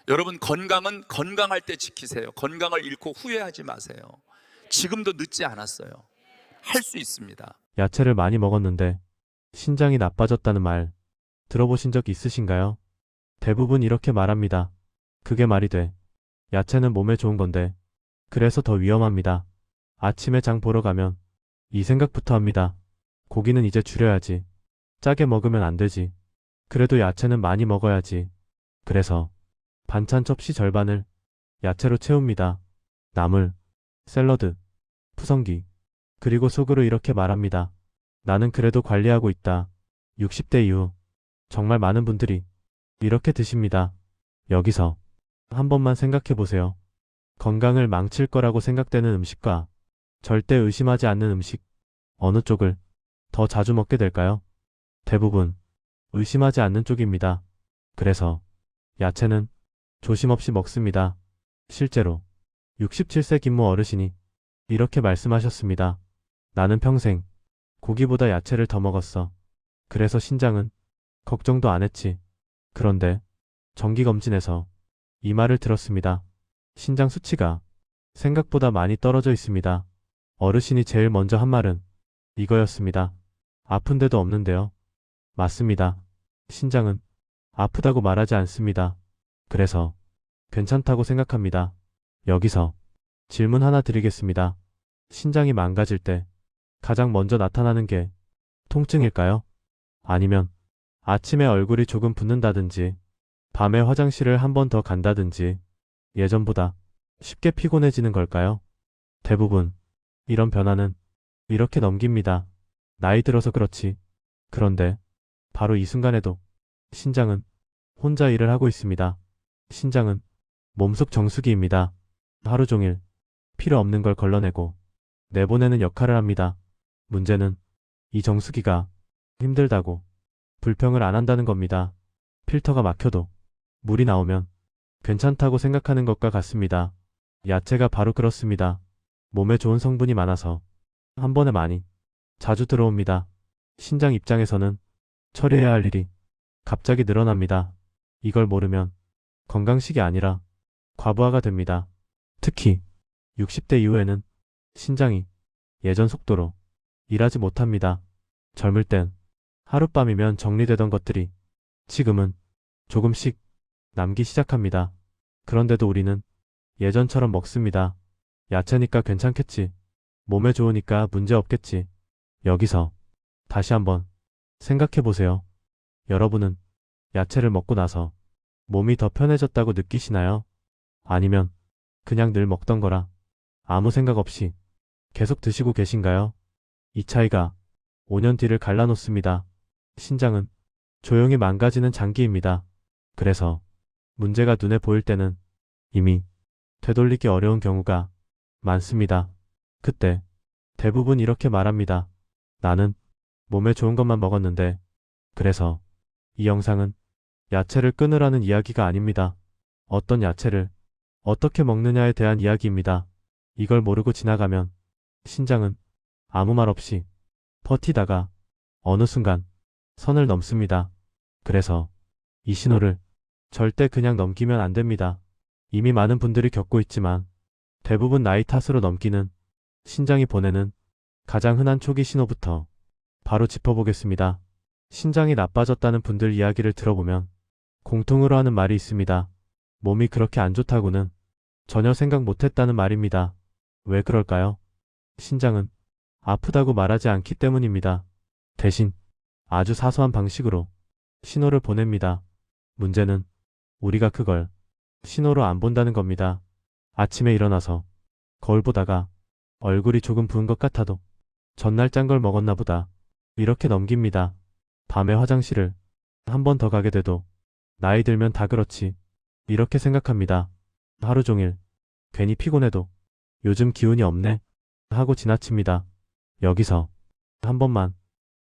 여러분, 건강은 건강할 때 지키세요. 건강을 잃고 후회하지 마세요. 지금도 늦지 않았어요. 할 수 있습니다. 야채를 많이 먹었는데 신장이 나빠졌다는 말 들어보신 적 있으신가요? 대부분 이렇게 말합니다. 그게 말이 돼. 야채는 몸에 좋은 건데 그래서 더 위험합니다. 아침에 장 보러 가면 이 생각부터 합니다. 고기는 이제 줄여야지. 짜게 먹으면 안 되지. 그래도 야채는 많이 먹어야지. 그래서 반찬 접시 절반을 야채로 채웁니다. 나물, 샐러드, 푸성기. 그리고 속으로 이렇게 말합니다. 나는 그래도 관리하고 있다. 60대 이후 정말 많은 분들이 이렇게 드십니다. 여기서 한 번만 생각해 보세요. 건강을 망칠 거라고 생각되는 음식과 절대 의심하지 않는 음식, 어느 쪽을 더 자주 먹게 될까요? 대부분 의심하지 않는 쪽입니다. 그래서 야채는 조심 없이 먹습니다. 실제로 67세 김모 어르신이 이렇게 말씀하셨습니다. 나는 평생 고기보다 야채를 더 먹었어. 그래서 신장은 걱정도 안 했지. 그런데 정기검진에서 이 말을 들었습니다. 신장 수치가 생각보다 많이 떨어져 있습니다. 어르신이 제일 먼저 한 말은 이거였습니다. 아픈 데도 없는데요. 맞습니다. 신장은 아프다고 말하지 않습니다. 그래서 괜찮다고 생각합니다. 여기서 질문 하나 드리겠습니다. 신장이 망가질 때 가장 먼저 나타나는 게 통증일까요? 아니면 아침에 얼굴이 조금 붓는다든지, 밤에 화장실을 한 번 더 간다든지, 예전보다 쉽게 피곤해지는 걸까요? 대부분 이런 변화는 이렇게 넘깁니다. 나이 들어서 그렇지. 그런데 바로 이 순간에도 신장은 혼자 일을 하고 있습니다. 신장은 몸속 정수기입니다. 하루 종일 필요 없는 걸 걸러내고 내보내는 역할을 합니다. 문제는 이 정수기가 힘들다고 불평을 안 한다는 겁니다. 필터가 막혀도 물이 나오면 괜찮다고 생각하는 것과 같습니다. 야채가 바로 그렇습니다. 몸에 좋은 성분이 많아서 한 번에 많이 자주 들어옵니다. 신장 입장에서는 처리해야 할 일이 갑자기 늘어납니다. 이걸 모르면 건강식이 아니라 과부하가 됩니다. 특히 60대 이후에는 신장이 예전 속도로 일하지 못합니다. 젊을 땐 하룻밤이면 정리되던 것들이 지금은 조금씩 남기 시작합니다. 그런데도 우리는 예전처럼 먹습니다. 야채니까 괜찮겠지. 몸에 좋으니까 문제 없겠지. 여기서 다시 한번 생각해 보세요. 여러분은 야채를 먹고 나서 몸이 더 편해졌다고 느끼시나요? 아니면 그냥 늘 먹던 거라 아무 생각 없이 계속 드시고 계신가요? 이 차이가 5년 뒤를 갈라놓습니다. 신장은 조용히 망가지는 장기입니다. 그래서 문제가 눈에 보일 때는 이미 되돌리기 어려운 경우가 많습니다. 그때 대부분 이렇게 말합니다. 나는 몸에 좋은 것만 먹었는데. 그래서 이 영상은 야채를 끊으라는 이야기가 아닙니다. 어떤 야채를 어떻게 먹느냐에 대한 이야기입니다. 이걸 모르고 지나가면 신장은 아무 말 없이 버티다가 어느 순간 선을 넘습니다. 그래서 이 신호를 절대 그냥 넘기면 안 됩니다. 이미 많은 분들이 겪고 있지만 대부분 나이 탓으로 넘기는 신장이 보내는 가장 흔한 초기 신호부터 바로 짚어보겠습니다. 신장이 나빠졌다는 분들 이야기를 들어보면 공통으로 하는 말이 있습니다. 몸이 그렇게 안 좋다고는 전혀 생각 못했다는 말입니다. 왜 그럴까요? 신장은 아프다고 말하지 않기 때문입니다. 대신 아주 사소한 방식으로 신호를 보냅니다. 문제는 우리가 그걸 신호로 안 본다는 겁니다. 아침에 일어나서 거울 보다가 얼굴이 조금 부은 것 같아도 전날 짠 걸 먹었나 보다. 이렇게 넘깁니다. 밤에 화장실을 한 번 더 가게 돼도 나이 들면 다 그렇지. 이렇게 생각합니다. 하루 종일 괜히 피곤해도 요즘 기운이 없네 하고 지나칩니다. 여기서 한 번만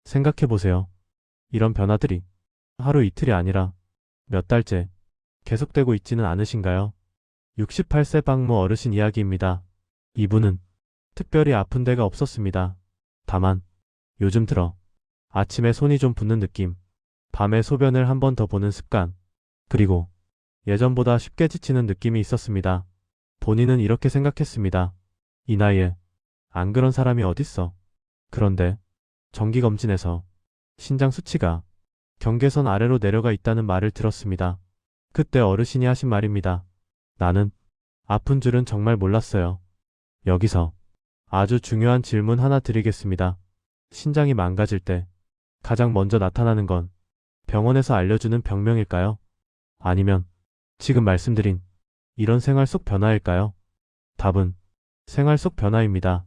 생각해 보세요. 이런 변화들이 하루 이틀이 아니라 몇 달째 계속되고 있지는 않으신가요? 68세 박모 어르신 이야기입니다. 이분은 특별히 아픈 데가 없었습니다. 다만 요즘 들어 아침에 손이 좀 붓는 느낌, 밤에 소변을 한 번 더 보는 습관, 그리고 예전보다 쉽게 지치는 느낌이 있었습니다. 본인은 이렇게 생각했습니다. 이 나이에 안 그런 사람이 어딨어. 그런데 정기검진에서 신장 수치가 경계선 아래로 내려가 있다는 말을 들었습니다. 그때 어르신이 하신 말입니다. 나는 아픈 줄은 정말 몰랐어요. 여기서 아주 중요한 질문 하나 드리겠습니다. 신장이 망가질 때 가장 먼저 나타나는 건 병원에서 알려주는 병명일까요? 아니면 지금 말씀드린 이런 생활 속 변화일까요? 답은 생활 속 변화입니다.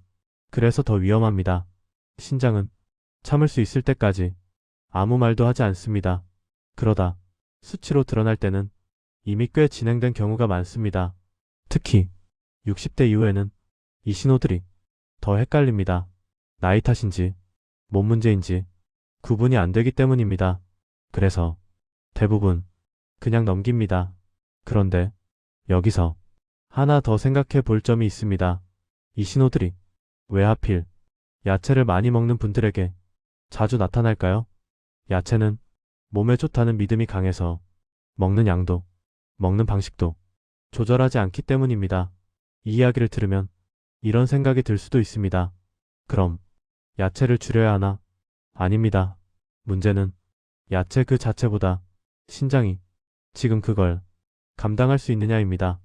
그래서 더 위험합니다. 신장은 참을 수 있을 때까지 아무 말도 하지 않습니다. 그러다 수치로 드러날 때는 이미 꽤 진행된 경우가 많습니다. 특히 60대 이후에는 이 신호들이 더 헷갈립니다. 나이 탓인지 몸 문제인지 구분이 안 되기 때문입니다. 그래서 대부분 그냥 넘깁니다. 그런데 여기서 하나 더 생각해 볼 점이 있습니다. 이 신호들이 왜 하필 야채를 많이 먹는 분들에게 자주 나타날까요? 야채는 몸에 좋다는 믿음이 강해서 먹는 양도, 먹는 방식도 조절하지 않기 때문입니다. 이 이야기를 들으면 이런 생각이 들 수도 있습니다. 그럼 야채를 줄여야 하나? 아닙니다. 문제는 야채 그 자체보다 신장이 지금 그걸 감당할 수 있느냐입니다.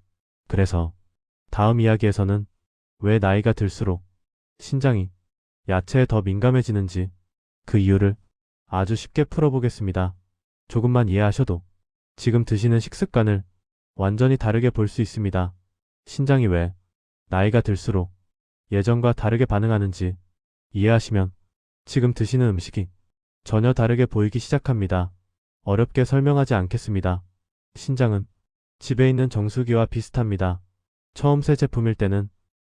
그래서 다음 이야기에서는 왜 나이가 들수록 신장이 야채에 더 민감해지는지 그 이유를 아주 쉽게 풀어보겠습니다. 조금만 이해하셔도 지금 드시는 식습관을 완전히 다르게 볼 수 있습니다. 신장이 왜 나이가 들수록 예전과 다르게 반응하는지 이해하시면 지금 드시는 음식이 전혀 다르게 보이기 시작합니다. 어렵게 설명하지 않겠습니다. 신장은 집에 있는 정수기와 비슷합니다. 처음 새 제품일 때는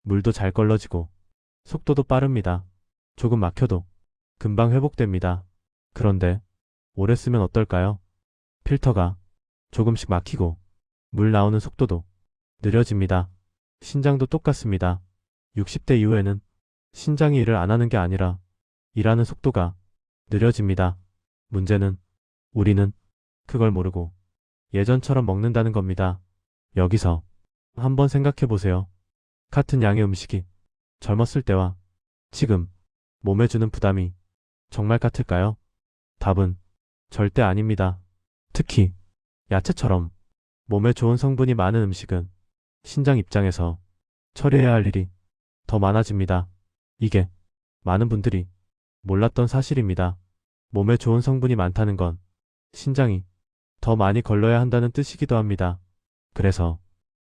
물도 잘 걸러지고 속도도 빠릅니다. 조금 막혀도 금방 회복됩니다. 그런데 오래 쓰면 어떨까요? 필터가 조금씩 막히고 물 나오는 속도도 느려집니다. 신장도 똑같습니다. 60대 이후에는 신장이 일을 안 하는 게 아니라 일하는 속도가 느려집니다. 문제는 우리는 그걸 모르고 예전처럼 먹는다는 겁니다. 여기서 한번 생각해 보세요. 같은 양의 음식이 젊었을 때와 지금 몸에 주는 부담이 정말 같을까요? 답은 절대 아닙니다. 특히 야채처럼 몸에 좋은 성분이 많은 음식은 신장 입장에서 처리해야 할 일이 더 많아집니다. 이게 많은 분들이 몰랐던 사실입니다. 몸에 좋은 성분이 많다는 건 신장이 더 많이 걸러야 한다는 뜻이기도 합니다. 그래서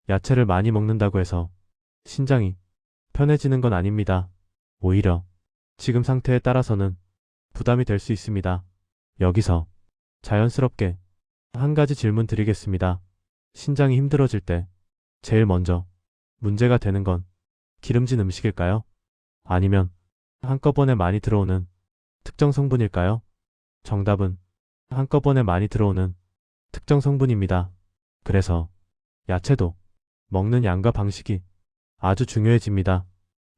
야채를 많이 먹는다고 해서 신장이 편해지는 건 아닙니다. 오히려 지금 상태에 따라서는 부담이 될 수 있습니다. 여기서 자연스럽게 한 가지 질문 드리겠습니다. 신장이 힘들어질 때 제일 먼저 문제가 되는 건 기름진 음식일까요? 아니면 한꺼번에 많이 들어오는 특정 성분일까요? 정답은 한꺼번에 많이 들어오는 특정 성분입니다. 그래서 야채도 먹는 양과 방식이 아주 중요해집니다.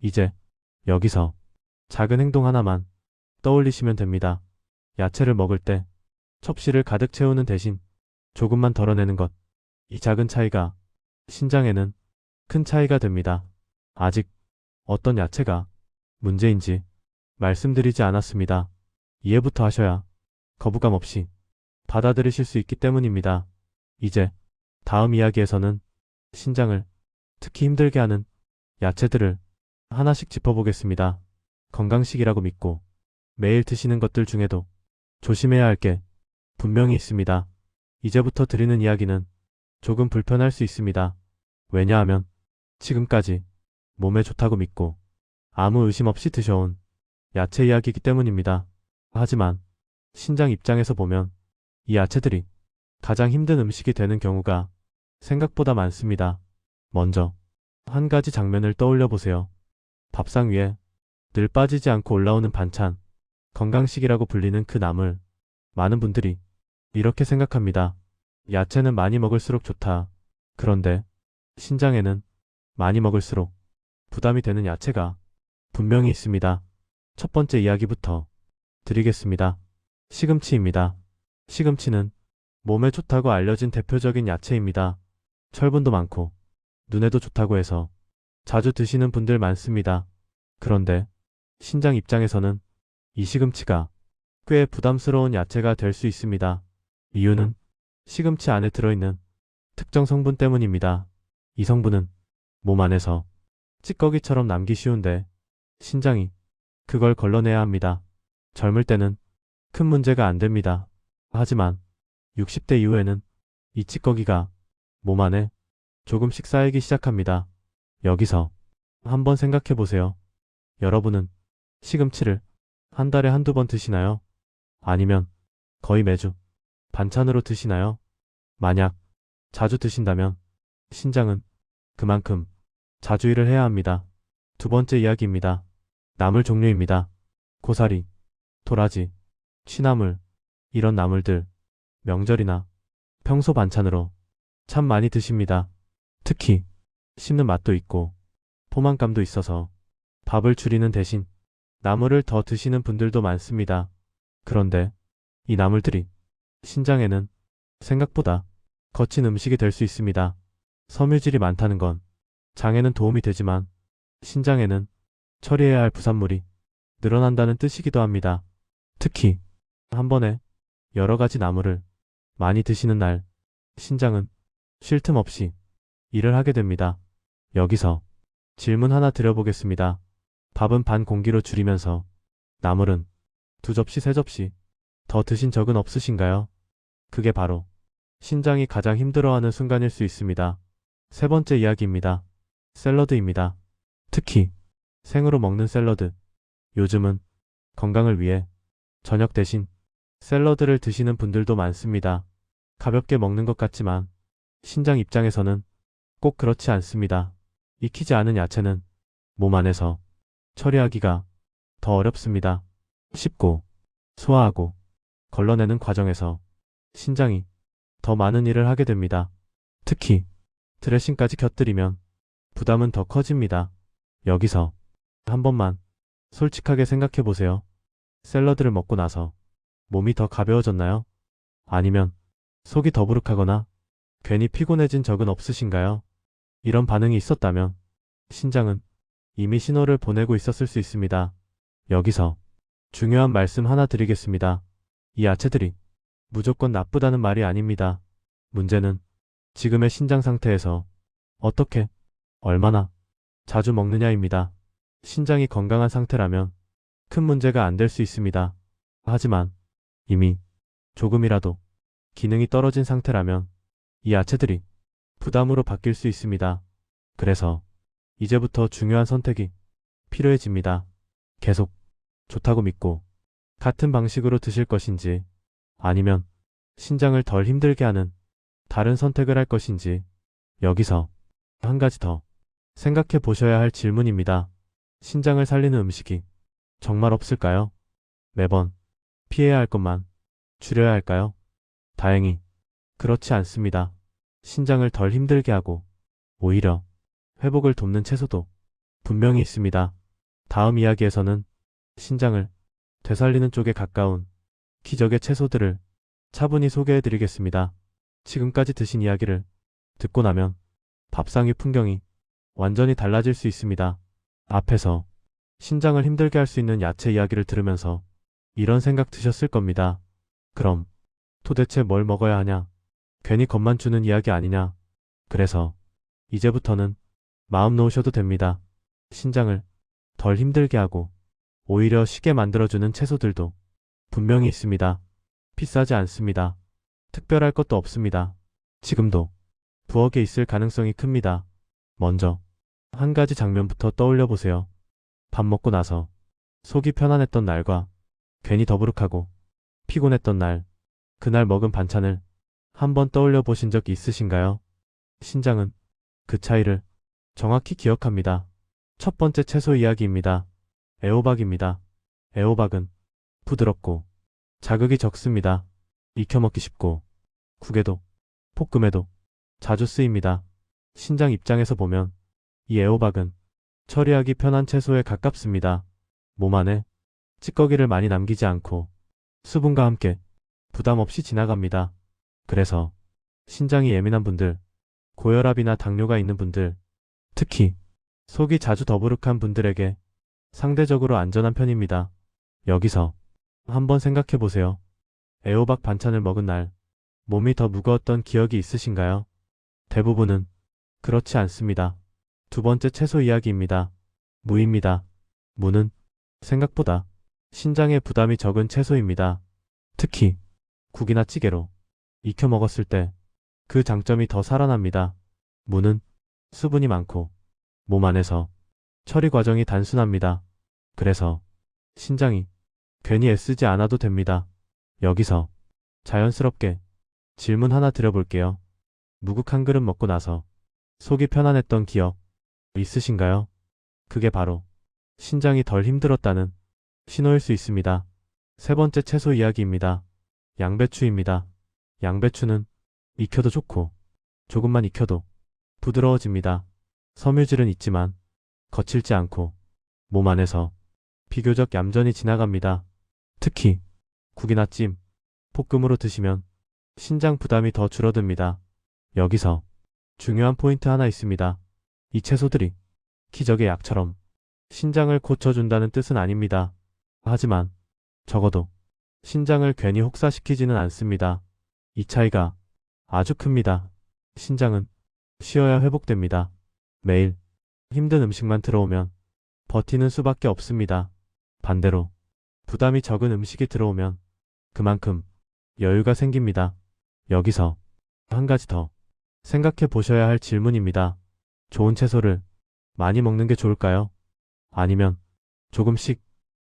이제 여기서 작은 행동 하나만 떠올리시면 됩니다. 야채를 먹을 때 첩실을 가득 채우는 대신 조금만 덜어내는 것. 이 작은 차이가 신장에는 큰 차이가 됩니다. 아직 어떤 야채가 문제인지 말씀드리지 않았습니다. 이해부터 하셔야 거부감 없이 받아들이실 수 있기 때문입니다. 이제 다음 이야기에서는 신장을 특히 힘들게 하는 야채들을 하나씩 짚어보겠습니다. 건강식이라고 믿고 매일 드시는 것들 중에도 조심해야 할 게 분명히 있습니다. 이제부터 드리는 이야기는 조금 불편할 수 있습니다. 왜냐하면 지금까지 몸에 좋다고 믿고 아무 의심 없이 드셔온 야채 이야기이기 때문입니다. 하지만 신장 입장에서 보면 이 야채들이 가장 힘든 음식이 되는 경우가 생각보다 많습니다. 먼저 한 가지 장면을 떠올려 보세요. 밥상 위에 늘 빠지지 않고 올라오는 반찬, 건강식이라고 불리는 그 나물. 많은 분들이 이렇게 생각합니다. 야채는 많이 먹을수록 좋다. 그런데 신장에는 많이 먹을수록 부담이 되는 야채가 분명히 있습니다. 첫 번째 이야기부터 드리겠습니다. 시금치입니다. 시금치는 몸에 좋다고 알려진 대표적인 야채입니다. 철분도 많고 눈에도 좋다고 해서 자주 드시는 분들 많습니다. 그런데 신장 입장에서는 이 시금치가 꽤 부담스러운 야채가 될 수 있습니다. 이유는 시금치 안에 들어있는 특정 성분 때문입니다. 이 성분은 몸 안에서 찌꺼기처럼 남기 쉬운데 신장이 그걸 걸러내야 합니다. 젊을 때는 큰 문제가 안 됩니다. 하지만 60대 이후에는 이 찌꺼기가 몸 안에 조금씩 쌓이기 시작합니다. 여기서 한번 생각해 보세요. 여러분은 시금치를 한 달에 한두 번 드시나요? 아니면 거의 매주 반찬으로 드시나요? 만약 자주 드신다면 신장은 그만큼 자주 일을 해야 합니다. 두 번째 이야기입니다. 나물 종류입니다. 고사리, 도라지, 취나물, 이런 나물들 명절이나 평소 반찬으로 참 많이 드십니다. 특히 씹는 맛도 있고 포만감도 있어서 밥을 줄이는 대신 나물을 더 드시는 분들도 많습니다. 그런데 이 나물들이 신장에는 생각보다 거친 음식이 될 수 있습니다. 섬유질이 많다는 건 장에는 도움이 되지만 신장에는 처리해야 할 부산물이 늘어난다는 뜻이기도 합니다. 특히 한 번에 여러 가지 나물을 많이 드시는 날 신장은 쉴 틈 없이 일을 하게 됩니다. 여기서 질문 하나 드려보겠습니다. 밥은 반 공기로 줄이면서 나물은 2접시, 3접시 더 드신 적은 없으신가요? 그게 바로 신장이 가장 힘들어하는 순간일 수 있습니다. 세 번째 이야기입니다. 샐러드입니다. 특히 생으로 먹는 샐러드. 요즘은 건강을 위해 저녁 대신 샐러드를 드시는 분들도 많습니다. 가볍게 먹는 것 같지만 신장 입장에서는 꼭 그렇지 않습니다. 익히지 않은 야채는 몸 안에서 처리하기가 더 어렵습니다. 씹고 소화하고 걸러내는 과정에서 신장이 더 많은 일을 하게 됩니다. 특히 드레싱까지 곁들이면 부담은 더 커집니다. 여기서 한 번만 솔직하게 생각해 보세요. 샐러드를 먹고 나서 몸이 더 가벼워졌나요? 아니면 속이 더부룩하거나 괜히 피곤해진 적은 없으신가요? 이런 반응이 있었다면 신장은 이미 신호를 보내고 있었을 수 있습니다. 여기서 중요한 말씀 하나 드리겠습니다. 이 야채들이 무조건 나쁘다는 말이 아닙니다. 문제는 지금의 신장 상태에서 어떻게, 얼마나 자주 먹느냐입니다. 신장이 건강한 상태라면 큰 문제가 안 될 수 있습니다. 하지만 이미 조금이라도 기능이 떨어진 상태라면 이 야채들이 부담으로 바뀔 수 있습니다. 그래서 이제부터 중요한 선택이 필요해집니다. 계속 좋다고 믿고 같은 방식으로 드실 것인지 아니면 신장을 덜 힘들게 하는 다른 선택을 할 것인지 여기서 한 가지 더 생각해 보셔야 할 질문입니다. 신장을 살리는 음식이 정말 없을까요? 매번 피해야 할 것만 줄여야 할까요? 다행히 그렇지 않습니다. 신장을 덜 힘들게 하고 오히려 회복을 돕는 채소도 분명히 있습니다. 다음 이야기에서는 신장을 되살리는 쪽에 가까운 기적의 채소들을 차분히 소개해 드리겠습니다. 지금까지 드신 이야기를 듣고 나면 밥상 위 풍경이 완전히 달라질 수 있습니다. 앞에서 신장을 힘들게 할 수 있는 야채 이야기를 들으면서 이런 생각 드셨을 겁니다. 그럼 도대체 뭘 먹어야 하냐? 괜히 겁만 주는 이야기 아니냐? 그래서 이제부터는 마음 놓으셔도 됩니다. 신장을 덜 힘들게 하고 오히려 쉬게 만들어주는 채소들도 분명히 있습니다. 비싸지 않습니다. 특별할 것도 없습니다. 지금도 부엌에 있을 가능성이 큽니다. 먼저 한 가지 장면부터 떠올려 보세요. 밥 먹고 나서 속이 편안했던 날과 괜히 더부룩하고 피곤했던 날, 그날 먹은 반찬을 한번 떠올려 보신 적 있으신가요? 신장은 그 차이를 정확히 기억합니다. 첫 번째 채소 이야기입니다. 애호박입니다. 애호박은 부드럽고 자극이 적습니다. 익혀 먹기 쉽고 국에도 볶음에도 자주 쓰입니다. 신장 입장에서 보면 이 애호박은 처리하기 편한 채소에 가깝습니다. 몸 안에 찌꺼기를 많이 남기지 않고 수분과 함께 부담 없이 지나갑니다. 그래서 신장이 예민한 분들, 고혈압이나 당뇨가 있는 분들, 특히 속이 자주 더부룩한 분들에게 상대적으로 안전한 편입니다. 여기서 한번 생각해 보세요. 애호박 반찬을 먹은 날 몸이 더 무거웠던 기억이 있으신가요? 대부분은 그렇지 않습니다. 두 번째 채소 이야기입니다. 무입니다. 무는 생각보다 신장에 부담이 적은 채소입니다. 특히 국이나 찌개로 익혀 먹었을 때 그 장점이 더 살아납니다. 무는 수분이 많고 몸 안에서 처리 과정이 단순합니다. 그래서 신장이 괜히 애쓰지 않아도 됩니다. 여기서 자연스럽게 질문 하나 드려볼게요. 무국 한 그릇 먹고 나서 속이 편안했던 기억 있으신가요? 그게 바로 신장이 덜 힘들었다는 신호일 수 있습니다. 세 번째 채소 이야기입니다. 양배추입니다. 양배추는 익혀도 좋고 조금만 익혀도 부드러워집니다. 섬유질은 있지만 거칠지 않고 몸 안에서 비교적 얌전히 지나갑니다. 특히 국이나 찜, 볶음으로 드시면 신장 부담이 더 줄어듭니다. 여기서 중요한 포인트 하나 있습니다. 이 채소들이 기적의 약처럼 신장을 고쳐준다는 뜻은 아닙니다. 하지만 적어도 신장을 괜히 혹사시키지는 않습니다. 이 차이가 아주 큽니다. 신장은 쉬어야 회복됩니다. 매일 힘든 음식만 들어오면 버티는 수밖에 없습니다. 반대로 부담이 적은 음식이 들어오면 그만큼 여유가 생깁니다. 여기서 한 가지 더 생각해 보셔야 할 질문입니다. 좋은 채소를 많이 먹는 게 좋을까요? 아니면 조금씩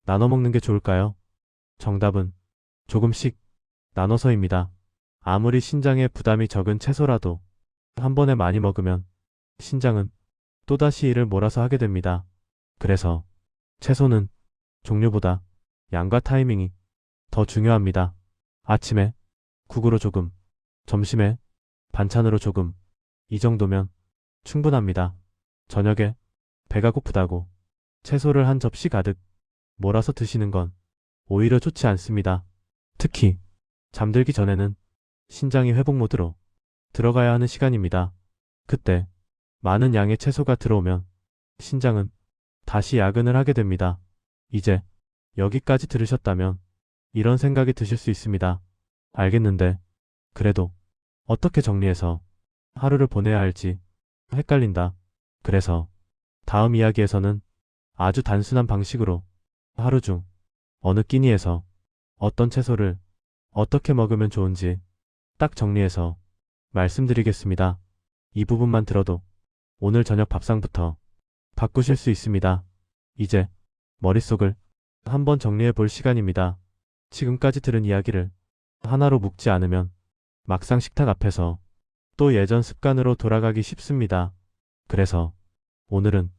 나눠 먹는 게 좋을까요? 정답은 조금씩 나눠서입니다. 아무리 신장에 부담이 적은 채소라도 한 번에 많이 먹으면 신장은 또다시 일을 몰아서 하게 됩니다. 그래서 채소는 종류보다 양과 타이밍이 더 중요합니다. 아침에 국으로 조금, 점심에 반찬으로 조금, 이 정도면 충분합니다. 저녁에 배가 고프다고 채소를 한 접시 가득 몰아서 드시는 건 오히려 좋지 않습니다. 특히 잠들기 전에는 신장이 회복 모드로 들어가야 하는 시간입니다. 그때 많은 양의 채소가 들어오면 신장은 다시 야근을 하게 됩니다. 이제 여기까지 들으셨다면 이런 생각이 드실 수 있습니다. 알겠는데 그래도 어떻게 정리해서 하루를 보내야 할지 헷갈린다. 그래서 다음 이야기에서는 아주 단순한 방식으로 하루 중 어느 끼니에서 어떤 채소를 어떻게 먹으면 좋은지 딱 정리해서 말씀드리겠습니다. 이 부분만 들어도 오늘 저녁 밥상부터 바꾸실 수 있습니다. 이제 머릿속을 한번 정리해 볼 시간입니다. 지금까지 들은 이야기를 하나로 묶지 않으면 막상 식탁 앞에서 또 예전 습관으로 돌아가기 쉽습니다. 그래서 오늘은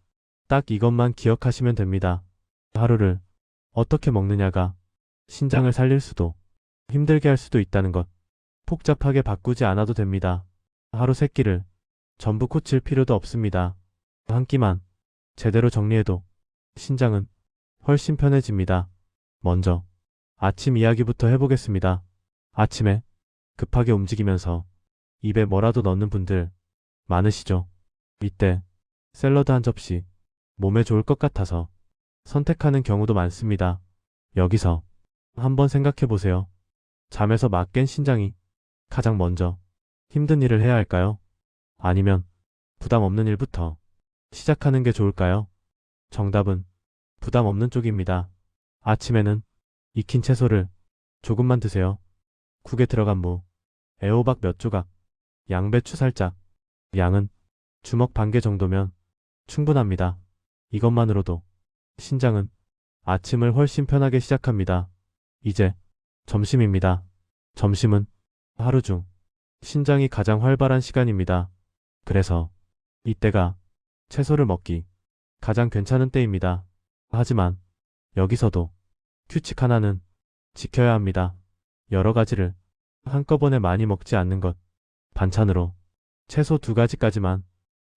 딱 이것만 기억하시면 됩니다. 하루를 어떻게 먹느냐가 신장을 살릴 수도 힘들게 할 수도 있다는 것. 복잡하게 바꾸지 않아도 됩니다. 하루 세 끼를 전부 고칠 필요도 없습니다. 한 끼만 제대로 정리해도 신장은 훨씬 편해집니다. 먼저 아침 이야기부터 해보겠습니다. 아침에 급하게 움직이면서 입에 뭐라도 넣는 분들 많으시죠? 이때 샐러드 한 접시 몸에 좋을 것 같아서 선택하는 경우도 많습니다. 여기서 한번 생각해 보세요. 잠에서 막 깬 신장이 가장 먼저 힘든 일을 해야 할까요? 아니면 부담 없는 일부터 시작하는 게 좋을까요? 정답은 부담 없는 쪽입니다. 아침에는 익힌 채소를 조금만 드세요. 국에 들어간 무, 애호박 몇 조각, 양배추 살짝, 양은 주먹 반 개 정도면 충분합니다. 이것만으로도 신장은 아침을 훨씬 편하게 시작합니다. 이제 점심입니다. 점심은 하루 중 신장이 가장 활발한 시간입니다. 그래서 이때가 채소를 먹기 가장 괜찮은 때입니다. 하지만 여기서도 규칙 하나는 지켜야 합니다. 여러 가지를 한꺼번에 많이 먹지 않는 것. 반찬으로 채소 2가지까지만,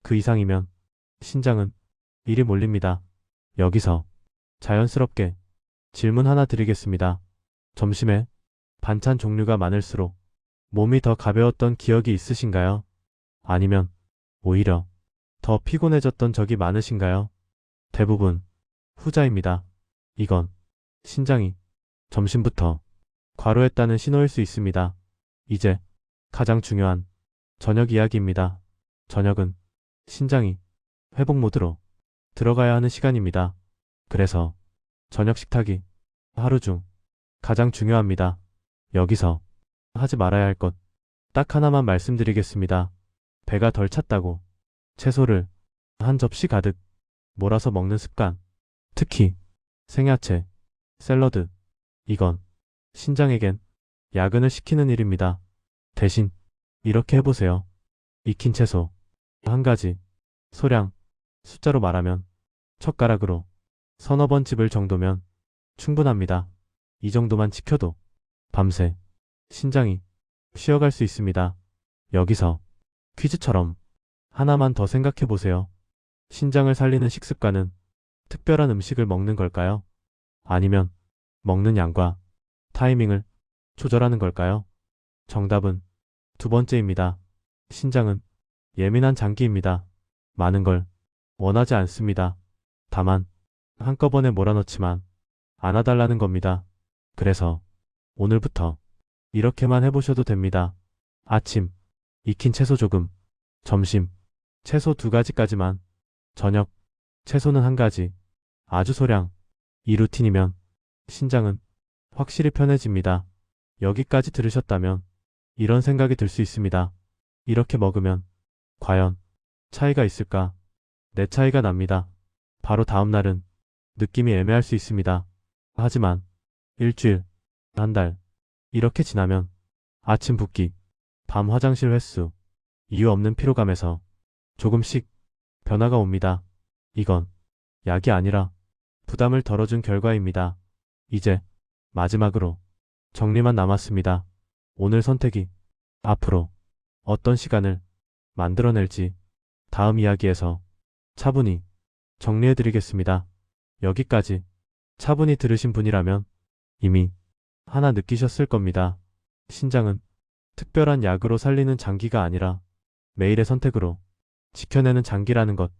그 이상이면 신장은 일이 몰립니다. 여기서 자연스럽게 질문 하나 드리겠습니다. 점심에 반찬 종류가 많을수록 몸이 더 가벼웠던 기억이 있으신가요? 아니면 오히려 더 피곤해졌던 적이 많으신가요? 대부분 후자입니다. 이건 신장이 점심부터 과로했다는 신호일 수 있습니다. 이제 가장 중요한 저녁 이야기입니다. 저녁은 신장이 회복 모드로 들어가야 하는 시간입니다. 그래서 저녁 식탁이 하루 중 가장 중요합니다. 여기서 하지 말아야 할 것 딱 하나만 말씀드리겠습니다. 배가 덜 찼다고 채소를 한 접시 가득 몰아서 먹는 습관. 특히 생야채, 샐러드. 이건 신장에겐 야근을 시키는 일입니다. 대신 이렇게 해보세요. 익힌 채소 한 가지, 소량, 숫자로 말하면 젓가락으로 서너 번 집을 정도면 충분합니다. 이 정도만 지켜도 밤새 신장이 쉬어갈 수 있습니다. 여기서 퀴즈처럼 하나만 더 생각해 보세요. 신장을 살리는 식습관은 특별한 음식을 먹는 걸까요? 아니면 먹는 양과 타이밍을 조절하는 걸까요? 정답은 두 번째입니다. 신장은 예민한 장기입니다. 많은 걸 원하지 않습니다. 다만 한꺼번에 몰아넣지만 않아달라는 겁니다. 그래서 오늘부터 이렇게만 해보셔도 됩니다. 아침, 익힌 채소 조금. 점심, 채소 2가지까지만. 저녁, 채소는 1가지. 아주 소량. 이 루틴이면 신장은 확실히 편해집니다. 여기까지 들으셨다면 이런 생각이 들 수 있습니다. 이렇게 먹으면 과연 차이가 있을까? 내 차이가 납니다. 바로 다음 날은 느낌이 애매할 수 있습니다. 하지만 일주일, 한 달, 이렇게 지나면 아침 붓기, 밤 화장실 횟수, 이유 없는 피로감에서 조금씩 변화가 옵니다. 이건 약이 아니라 부담을 덜어준 결과입니다. 이제 마지막으로 정리만 남았습니다. 오늘 선택이 앞으로 어떤 시간을 만들어낼지 다음 이야기에서 차분히 정리해드리겠습니다. 여기까지 차분히 들으신 분이라면 이미 하나 느끼셨을 겁니다. 신장은 특별한 약으로 살리는 장기가 아니라 매일의 선택으로 지켜내는 장기라는 것.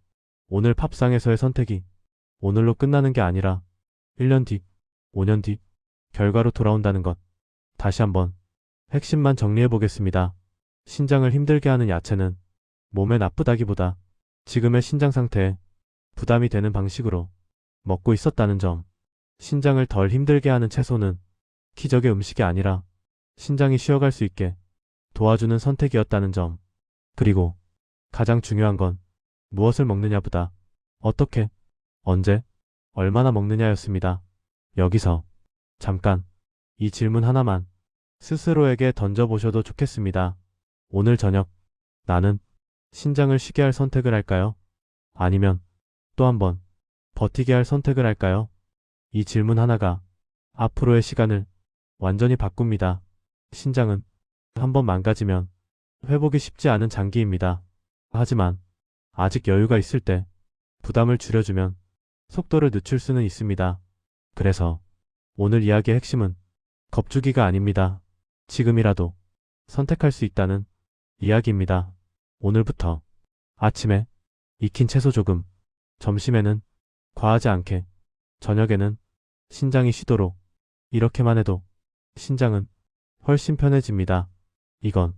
오늘 팝상에서의 선택이 오늘로 끝나는 게 아니라 1년 뒤, 5년 뒤 결과로 돌아온다는 것. 다시 한번 핵심만 정리해 보겠습니다. 신장을 힘들게 하는 야채는 몸에 나쁘다기보다 지금의 신장 상태에 부담이 되는 방식으로 먹고 있었다는 점. 신장을 덜 힘들게 하는 채소는 기적의 음식이 아니라 신장이 쉬어갈 수 있게 도와주는 선택이었다는 점. 그리고 가장 중요한 건 무엇을 먹느냐보다 어떻게, 언제, 얼마나 먹느냐였습니다. 여기서 잠깐 이 질문 하나만 스스로에게 던져보셔도 좋겠습니다. 오늘 저녁 나는 신장을 쉬게 할 선택을 할까요? 아니면 또 한번 버티게 할 선택을 할까요? 이 질문 하나가 앞으로의 시간을 완전히 바꿉니다. 신장은 한번 망가지면 회복이 쉽지 않은 장기입니다. 하지만 아직 여유가 있을 때 부담을 줄여주면 속도를 늦출 수는 있습니다. 그래서 오늘 이야기의 핵심은 겁주기가 아닙니다. 지금이라도 선택할 수 있다는 이야기입니다. 오늘부터 아침에 익힌 채소 조금, 점심에는 과하지 않게, 저녁에는 신장이 쉬도록. 이렇게만 해도 신장은 훨씬 편해집니다. 이건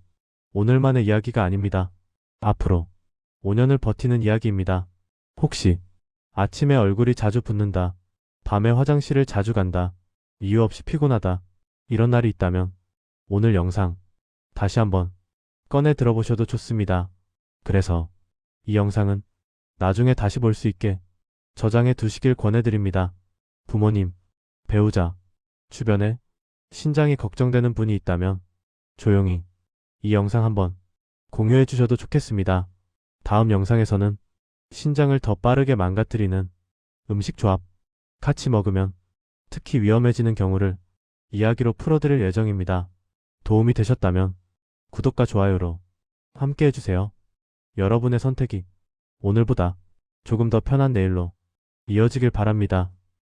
오늘만의 이야기가 아닙니다. 앞으로 5년을 버티는 이야기입니다. 혹시 아침에 얼굴이 자주 붓는다, 밤에 화장실을 자주 간다, 이유 없이 피곤하다, 이런 날이 있다면 오늘 영상 다시 한번 꺼내 들어보셔도 좋습니다. 그래서 이 영상은 나중에 다시 볼 수 있게 저장해 두시길 권해드립니다. 부모님, 배우자, 주변에 신장이 걱정되는 분이 있다면 조용히 이 영상 한번 공유해 주셔도 좋겠습니다. 다음 영상에서는 신장을 더 빠르게 망가뜨리는 음식 조합, 같이 먹으면 특히 위험해지는 경우를 이야기로 풀어드릴 예정입니다. 도움이 되셨다면 구독과 좋아요로 함께 해주세요. 여러분의 선택이 오늘보다 조금 더 편한 내일로 이어지길 바랍니다.